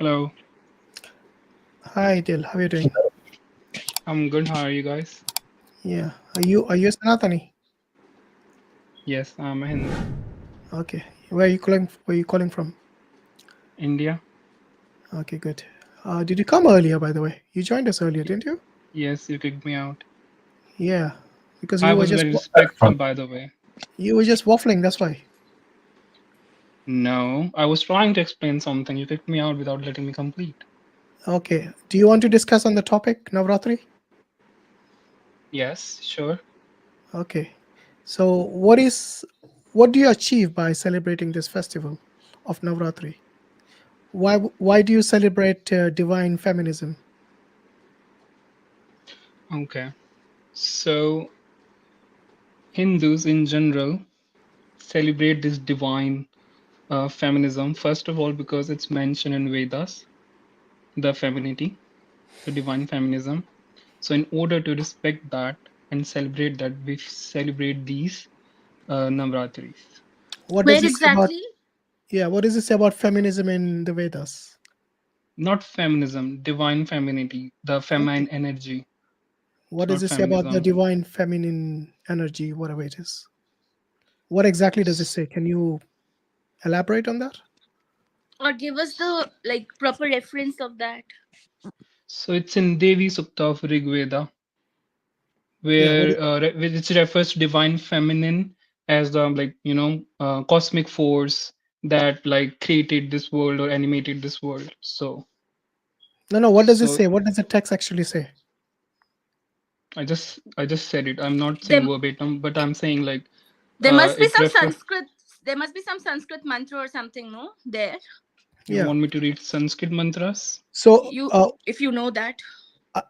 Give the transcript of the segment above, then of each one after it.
Hello, Hi, Dil. How are you doing? I'm good. How are you guys? Yeah. Are you Sanatani? Yes, I'm a Hindu. Okay. Where are you calling from? India? Okay, good. Did you come earlier, by the way? You joined us earlier, Y- didn't you? Yes, you kicked me out. Yeah. Because I you were was just very respectful, by the way. waffling. That's why. No, I was trying to explain something. You kicked me out without letting me complete. Okay. Do you want to discuss on the topic Navratri? Yes, sure. Okay. So, what do you achieve by celebrating this festival of Navratri? Why do you celebrate divine feminism? Okay. So, Hindus in general celebrate this divine feminism, first of all, because it's mentioned in Vedas, the femininity, the divine feminism. So, in order to respect that and celebrate that, we celebrate these Navratris. What does Where this say about exactly? Yeah, what does it say about feminism in the Vedas? Not feminism, divine femininity, the Okay. feminine energy. What It's does not it say about the feminism. divine feminine energy, whatever it is? What exactly does it say? Can you elaborate on that? Or give us the proper reference of that. So it's in Devi Sukta of Rig Veda, Yeah, where which refers to divine feminine as the cosmic force that like created this world or animated this world. no, what does it So say? What does the text actually say? I just said it. I'm not saying There, verbatim, but I'm saying like there must be it some refer. Sanskrit. There must be some Sanskrit mantra or something, no? There, You Yeah. want me to read Sanskrit mantras? So you if you know that.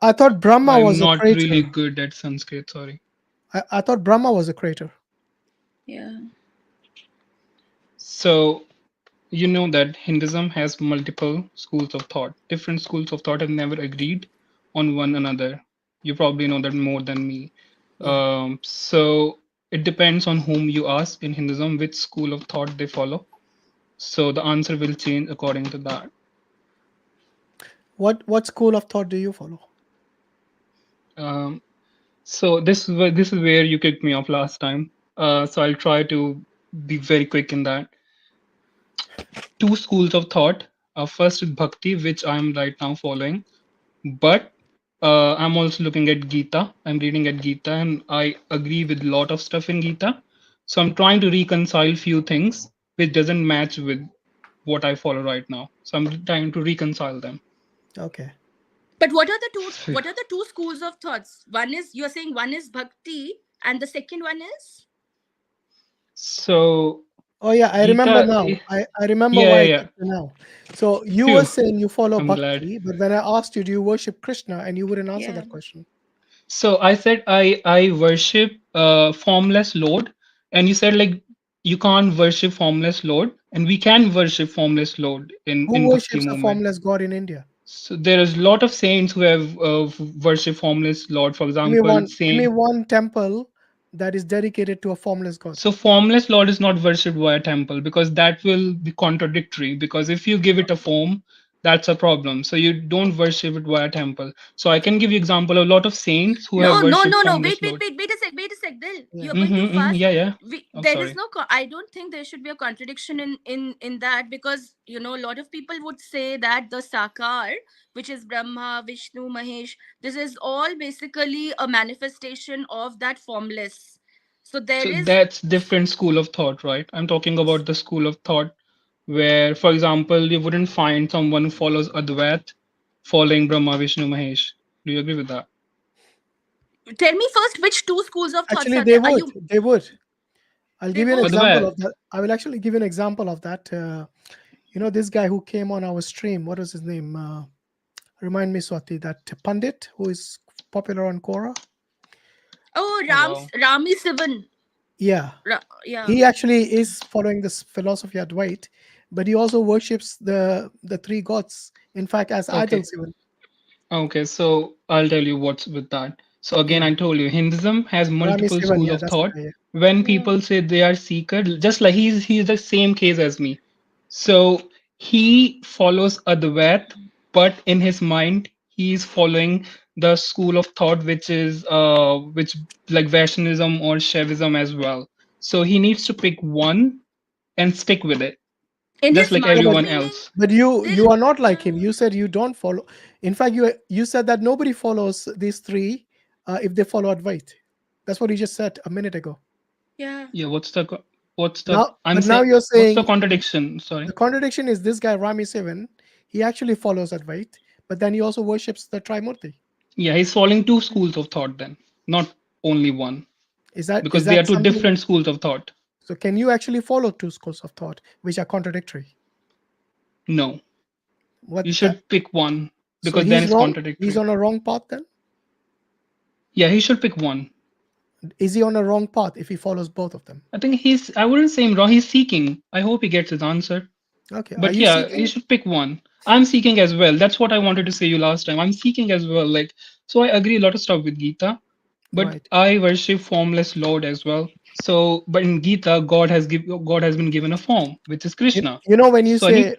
I thought Brahma I'm was a not really creator. good at Sanskrit. Sorry. I thought Brahma was a creator. Yeah. So you know that Hinduism has multiple schools of thought. Different schools of thought have never agreed on one another. You probably know that more than me. Yeah. So it depends on whom you ask in Hinduism, which school of thought they follow. So the answer will change according to that. What school of thought do you follow? Um, so this is where you kicked me off last time. So I'll try to be very quick in that. Two schools of thought. First is Bhakti, which I'm right now following. But I'm also looking at Gita. I'm reading at Gita, and I agree with a lot of stuff in Gita. So I'm trying to reconcile few things which doesn't match with what I follow right now. So I'm trying to reconcile them. Okay. But what are the two? What are the two schools of thoughts? One is you're saying one is bhakti, and the second one is So Oh yeah, I remember Gita, now. I remember yeah, why yeah, I yeah. kicked you now. So you were Phew, saying you follow I'm glad. Bhakti, but when I asked you, do you worship Krishna, and you wouldn't answer yeah. that question. So I said I worship formless Lord, and you said like you can't worship formless Lord, and we can worship formless Lord in Who Bhakti worships a movement. formless God in India? So there is a lot of saints who have worshipped formless Lord. For Give me example, one. Give me Saint. one temple that is dedicated to a formless God. So formless Lord is not worshipped via temple because that will be contradictory. Because if you give it a form, that's a problem. So you don't worship it via temple. So I can give you example of a lot of saints who have No, no, worshipped no, no. Wait, formless wait, Lord. wait, wait a sec. Wait a sec, Dil. Yeah. You're going too fast. Yeah, yeah. I'm There is sorry. no. I don't think there should be a contradiction in that, because a lot of people would say that the Sakar, which is Brahma, Vishnu, Mahesh, this is all basically a manifestation of that formless. So there So is. that's different school of thought, right? I'm talking about the school of thought where, for example, you wouldn't find someone who follows Advait following Brahma, Vishnu, Mahesh. Do you agree with that? Tell me first, which two schools of thoughts Actually, are they there? Are would. you? They would. I'll They give you an would. example Advait. of that. I will actually give you an example of that. This guy who came on our stream. What was his name? Remind me, Swati. That Pandit who is popular on Quora. Oh, Oh wow. Rami Sivan. Yeah, Yeah. he actually is following this philosophy at Dwight, but he also worships the three gods. In fact, as Okay. idols even. Okay, so I'll tell you what's with that. So again, Yeah, I told you Hinduism has Rami multiple Sivan. schools Yeah, of that's the thought. guy. Yeah. When Yeah. people say they are seeker, just like he's the same case as me. So he follows Advait, but in his mind, he is following the school of thought, which like Vaishnavism or Shaivism as well. So he needs to pick one and stick with it, In just his like Yeah, mind, everyone meaning else. but you till are not like him. yeah, You said you don't follow. In fact, you said that nobody follows these three if they follow Advait. That's what you just said a minute ago. yeah. Yeah, what's the Now, I'm but now saying you're what's the saying contradiction? the Sorry. contradiction is this guy Rami Seven. He actually follows Advait, but then he also worships the Trimurti. Yeah, he's following two schools of thought then, not only one, Is because they are that two something? different schools of thought. So can you actually follow two schools of thought which are contradictory? No, you What that? should pick one So because then he's it's wrong. He's contradictory. on a wrong path then. Yeah, he should pick one. Is he on a wrong path if he follows both of them? I think I wouldn't say him wrong. He's seeking. I hope he gets his answer. Okay. Are But you yeah, he seeking? should pick one. I'm seeking as well. That's what I wanted to say you last time. I'm seeking as well. Like, so I agree a lot of stuff with Gita, but Right. I worship formless Lord as well. So, but in Gita, God has been given a form, which is Krishna. You know So I need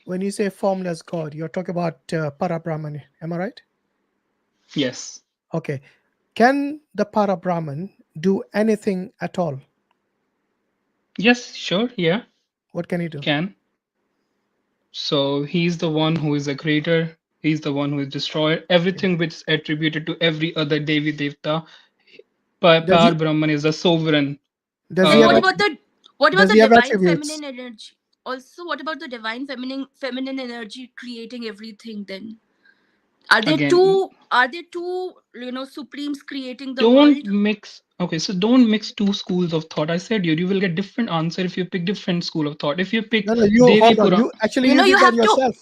when you say formless God, you're talking about Parabrahman. Am I right? yes, Okay. Can the Parabrahman do anything at all? yes, sure, yeah, What can he do? can. So he's the one who is a creator. He's the one who is destroyer. Okay. Everything which is attributed to every other Devi Devta, Does he Brahman is the sovereign. does he And have Uh, what about does the he have divine attributes? feminine energy? Also, what about the divine feminine energy creating everything then? again, Are there two, supremes creating the don't world? mix. Okay, so don't mix two schools of thought. I said you will get different answer if you pick different school of thought. If you pick No, no. You Devi hold on. Puran, You actually You know, you you did that have to, yourself.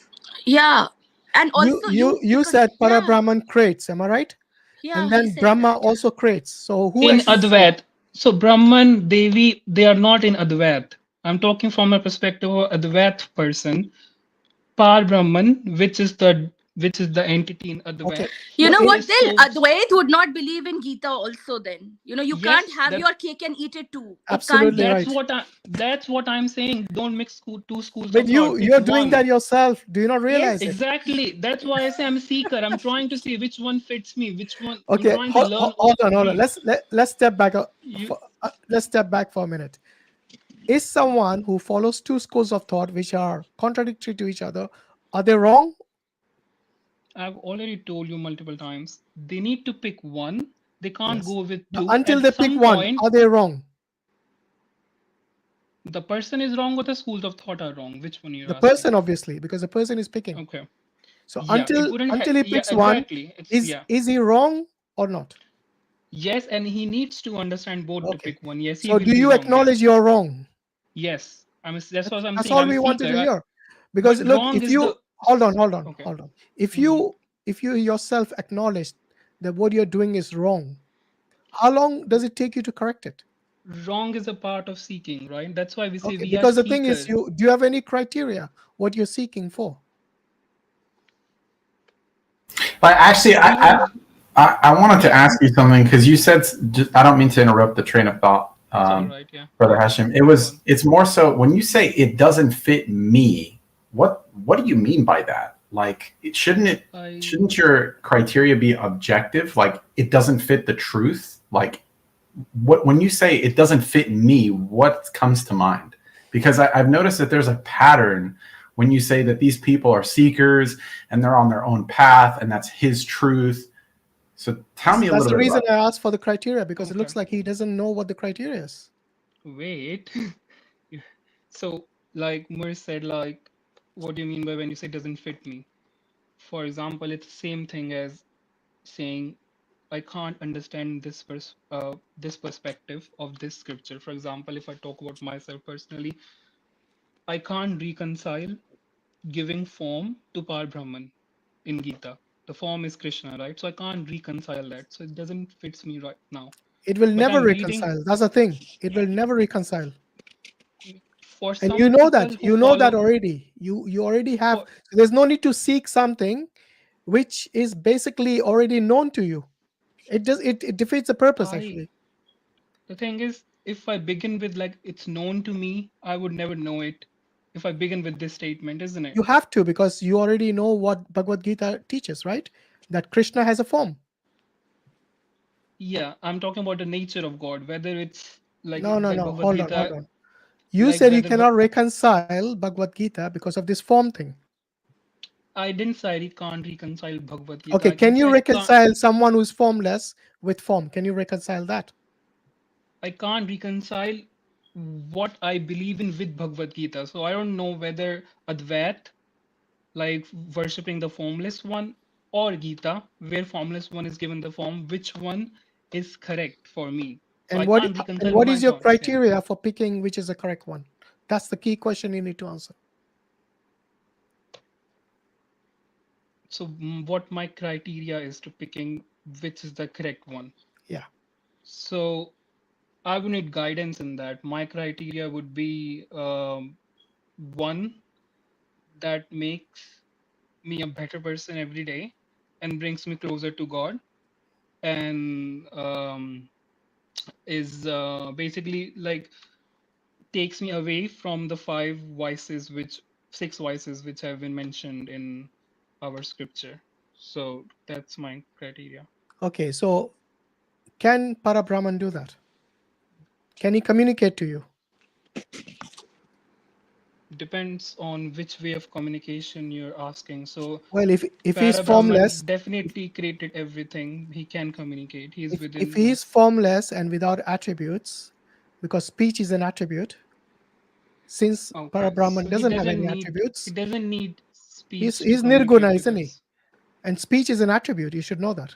yeah. And also You because said yeah, Parabrahman creates. Am I right? yeah, And he then said Brahma that. also creates. So who in actually creates? Advait, so Brahman, Devi, they are not in Advait. I'm talking from a perspective of Advait person. Brahman, which is the entity in Okay. Advait, You No, know he what? is They'll so Advait would not believe in Gita also then. You can't yes, have that your cake and eat it too. It can't absolutely be. right. that's what I'm saying. Don't mix two schools But of thought. Pick you're doing that one. yourself. Do you not realize Yes. it? Exactly. That's why I say I'm a seeker. I'm trying to see which one fits me. Which one I'm Okay, trying to learn all hold on, hold on. three. Let's step back. You Let's step back for a minute. Is someone who follows two schools of thought which are contradictory to each other, are they wrong? I've already told you multiple times. They need to pick one. They can't Yes. go with But two. until At they pick some one, point, are they wrong? the person is wrong or the schools of thought are wrong. Which one you're The asking? person, obviously, because the person is picking. Okay. So Yeah, it wouldn't until he yeah, picks one, exactly. It's yeah. is he wrong or not? Yes, and he needs to understand both to Okay. pick one. Yes, he So will do be you wrong. acknowledge Yes. you're wrong? Yes. That's what I'm That's saying. all I'm a we wanted seeker. to hear. Because But look, wrong if is you the okay. hold on. If Mhm. you yourself acknowledge that what you're doing is wrong, how long does it take you to correct it? Wrong is a part of seeking, right? That's why we say Okay, we are because the thing is, seekers. you do you have any criteria what you're seeking for? But actually, We don't. I wanted to Yeah, ask you something because you said I don't mean to interrupt the train of thought, it's all right. Yeah. Brother Hashim. Go on. It's more so when you say it doesn't fit me. What do you mean by that? Like, I shouldn't your criteria be objective? Like, it doesn't fit the truth. Like, what when you say it doesn't fit me, what comes to mind? Because I've noticed that there's a pattern when you say that these people are seekers and they're on their own path and that's his truth. So tell me a That's little the bit reason about I asked for the criteria because it okay. looks like he doesn't know what the criteria is. Wait. So, like Moore said, like, what do you mean by when you say doesn't fit me? For example, it's the same thing as saying I can't understand this perspective of this scripture. For example, if I talk about myself personally, I can't reconcile giving form to Brahman in Gita. The form is Krishna, right? So I can't reconcile that. So it doesn't fits me right now. It will But never I'm reading reconcile. That's the thing. It will never reconcile. for And some people who you know that follow already. You already have, for so there's no need to seek something which is basically already known to you. It defeats the purpose I actually. the thing is if I begin with like it's known to me, I would never know it. if I begin with this statement, isn't it? You have to, because you already know what Bhagavad Gita teaches, right? That Krishna has a form. Yeah, I'm talking about the nature of God, whether it's like No, no, like no. Bhagavad Hold on, Gita, hold on. You like said you whether cannot reconcile Bhagavad Gita because of this form thing. I didn't say I can't reconcile Bhagavad Gita. Okay, I can can say you reconcile someone who's formless with form? Can you reconcile that? I can't reconcile what I believe in with Bhagavad Gita. So I don't know whether Advait, like worshipping the formless one, or Gita, where formless one is given the form, which one is correct for me. So I And what can't and reconcile what my is your thoughts. Yeah. criteria for picking which is the correct one? That's the key question you need to answer. So what my criteria is to picking which is the correct one. Yeah. So I would need guidance in that. My criteria would be one that makes me a better person every day and brings me closer to God, and is basically like takes me away from the six vices which have been mentioned in our scripture. So that's my criteria. Okay, so can Parabrahman do that? Can he communicate to you? Depends on which way of communication you're asking. So Well, if he's Parabrahman formless, definitely created everything. He can communicate. He's if within he is us. formless and without attributes, because speech is an attribute, since Okay. Parabrahman So doesn't have any attributes, he doesn't need he's speech to he's nirguna, communicate with isn't he? us. And speech is an attribute. You should know that.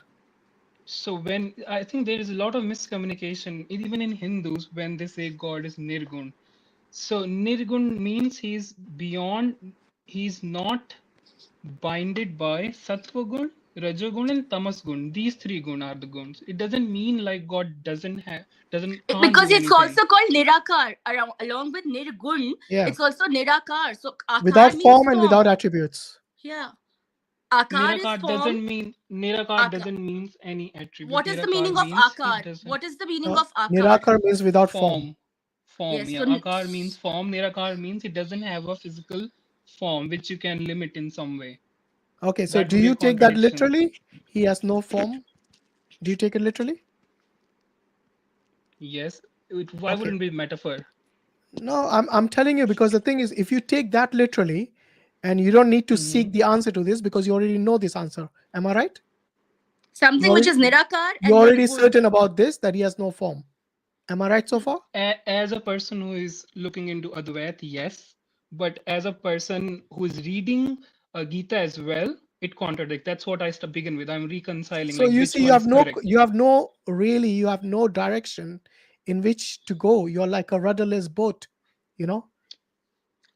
So when I think there is a lot of miscommunication, even in Hindus, when they say God is nirgun. So nirgun means he's beyond, he's not binded by sattva gun, rajagun, and tamas gun. These three gun are the guns. It doesn't mean like God can't Because do it's anything. also called nirakar. Along with nirgun, Yeah. it's also nirakar. So akar Without means form and without form. attributes. Yeah. Akar is form. Nirakar Akar. doesn't mean any attribute. What is the Nirakar meaning of means he akar? doesn't What is the meaning No, of akar? nirakar means without form. form. Yes. Yeah, akar means form. Nirakar means it doesn't have a physical form which you can limit in some way. Okay, so That do would be a you take that contradiction. literally? He has no form. Do you take it literally? Yes, why Okay. wouldn't it be metaphor? No, I'm telling you, because the thing is, if you take that literally, and you don't need to Hmm. seek the answer to this because you already know this answer. Am I right? Something which is nirakar You're and already nirgun. certain about this, that he has no form. Am I right so far? As a person who is looking into Advait, yes, but as a person who is reading Gita as well, it contradicts. That's what I begin with. I'm reconciling So like you which see, one is correct. you have no direction in which to go. You're like a rudderless boat, you know.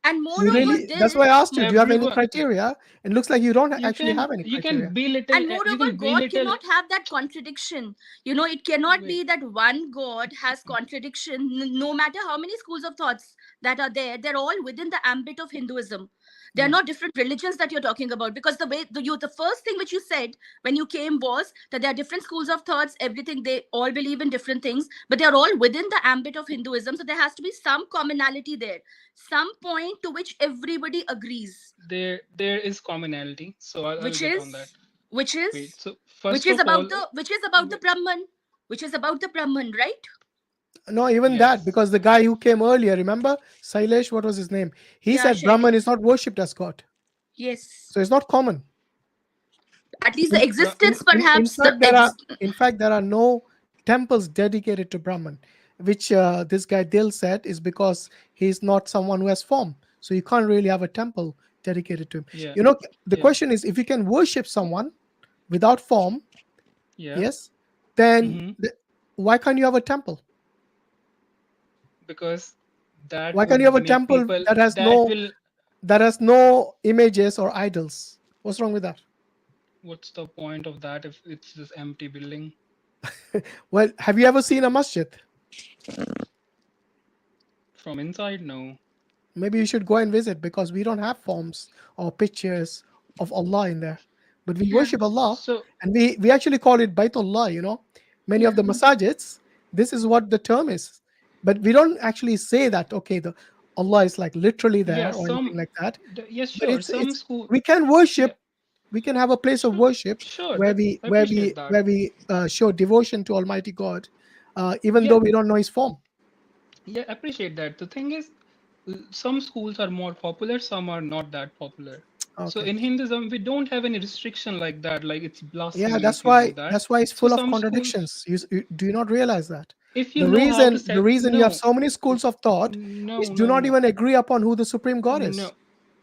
And You moreover really, that's why I this, asked you, do you have any Everyone, criteria? It looks like you don't you actually can have any you can criteria. belittle and you moreover can God belittle. cannot have that contradiction. It cannot be Wait, that one God has contradiction. No matter how many schools of thoughts that are there, they're all within the ambit of Hinduism. They're hmm, not different religions that you're talking about, because the first thing which you said when you came was that there are different schools of thoughts, everything, they all believe in different things, but they're all within the ambit of Hinduism. So there has to be some commonality there, some point to which everybody agrees, there is commonality, so I'll which get on that. is which Wait, is so which first is of about all, the Brahman, which is about the Brahman, right? No, even that, yes, because the guy who came earlier, remember, Sailesh, what was his name? He Yeah, said Brahman is Shailesh. not worshipped as God. Yes. So it's not common. At least the existence, In perhaps fact, there are no temples dedicated to Brahman, which this guy Dil said is because he's not someone who has form. So you can't really have a temple dedicated to him. yeah, The yeah, question is, if you can worship someone without form, yeah. yes, then Hmm. why can't you have a temple? Because that Why can't you would have a make temple people that has no images or idols? What's wrong with that? what's the point of that if it's this empty building? Well, have you ever seen a masjid? From inside, no. Maybe you should go and visit, because we don't have forms or pictures of Allah in there. But we yeah, worship Allah, So and we actually call it Baitullah, Many of yeah. the masajids, this is what the term is. But we don't actually say that, okay, Allah is like literally there Yeah, or anything like that. yes, But sure. Some it's school, we can yeah, worship. We can have a place of sure, worship sure. where That we I appreciate that. show devotion to Almighty God, even Yeah, though we don't know His form. yeah, appreciate that. The thing is, some schools are more popular, some are not that popular. So Okay. in Hinduism, we don't have any restriction like that. Like it's Yeah, blasphemy if you do that. that's why it's So full of some schools, contradictions. Do you not realize that? if you The know how to reason set, you have no, so many schools of thought no, which do no, not no, even agree upon who the supreme God is. no,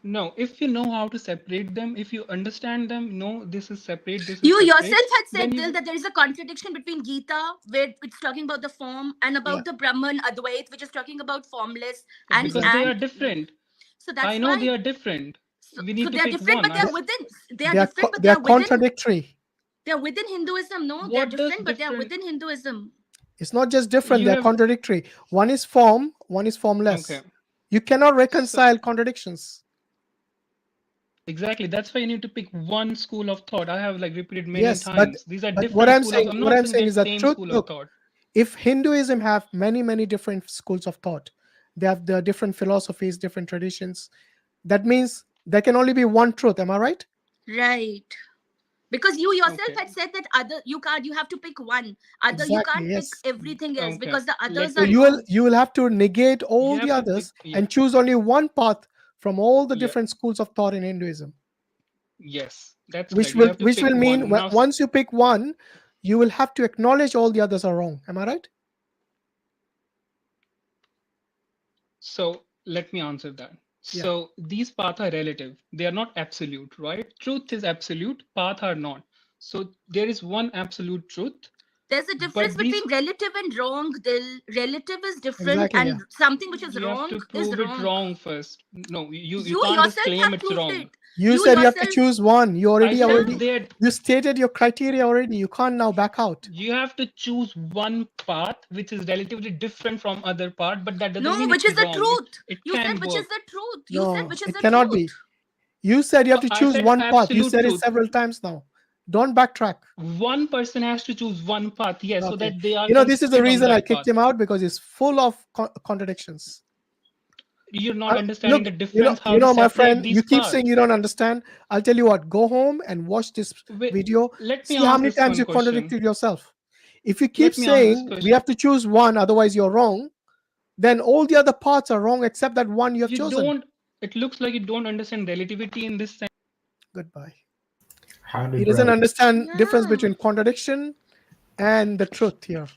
no. If you know how to separate them, if you understand them, no, this is separate, this is You separate, yourself had then said, Dil, you that there is a contradiction between Gita, where it's talking about the form, and Yeah, about the Brahman Advait, which is talking about formless. And because they exactly. are and different. so I that's know they why. are different. We So need to they are pick different, one. but they I are They, within. They are different, but they they are are within. contradictory. They are within Hinduism. No, they are what does different, but they are different? within Hinduism. It's not just different, You they're have contradictory. One is form, one is okay. formless. You cannot So reconcile contradictions. exactly, that's why you need to pick one school of thought. I have like repeated many Yes, but times. These are what different I'm school of. saying, I'm not saying they're is that same truth. school of Look, thought. if Hinduism have many different schools of thought, they have the different philosophies, different traditions. That means there can only be one truth. Am I right? Right. Because you yourself Okay, had said that other you can't, you have to pick one. Other, you Exactly. can't pick Yes. everything else okay. because the others Let So are me. wrong. you will have to negate You all the have to pick. others Yeah, and choose only one path from all the yeah. different schools of thought in Hinduism. Yes, that's correct. You have to Which pick will mean one. Now, once you pick one, you will have to acknowledge all the others are wrong. Am I right? so let me answer that. Yeah. So these paths are relative. They are not absolute, right? Truth is absolute, path are not. So there is one absolute truth, There's a difference but these between relative and wrong. The relative is different, Exactly. Yeah. and something which is you have wrong to is prove it wrong. wrong first. No, you You can't just yourself claim have it's proved wrong. it. You You said you have to yourself, choose one. I said yeah. there You stated your criteria already. You can't now back out. you have to choose one path which is relatively different from other part, but that doesn't No, mean which it's is the wrong. It truth. it You said can which is work. the truth. You said No, which is it the cannot truth. be. You said you have to I choose said one path. You absolute said it truth. several times now. Don't backtrack. One person has to choose one path, yes, so Okay. that they are This is the consistent on reason I that kicked path. him out because it's full of contradictions. You're not Look, understanding the difference, how to my separate friend, you these keep saying paths. you don't understand. I'll tell you what, go home and watch this Wait, video. let me See how ask many this times one you question. contradicted yourself. If you keep Let me ask this saying we question. have to choose one, otherwise you're wrong, then all the other parts are wrong except that one you have You chosen. don't, it looks like you don't understand relativity in this sense. Goodbye. How He did doesn't brother? understand difference Yeah. between contradiction and the truth here.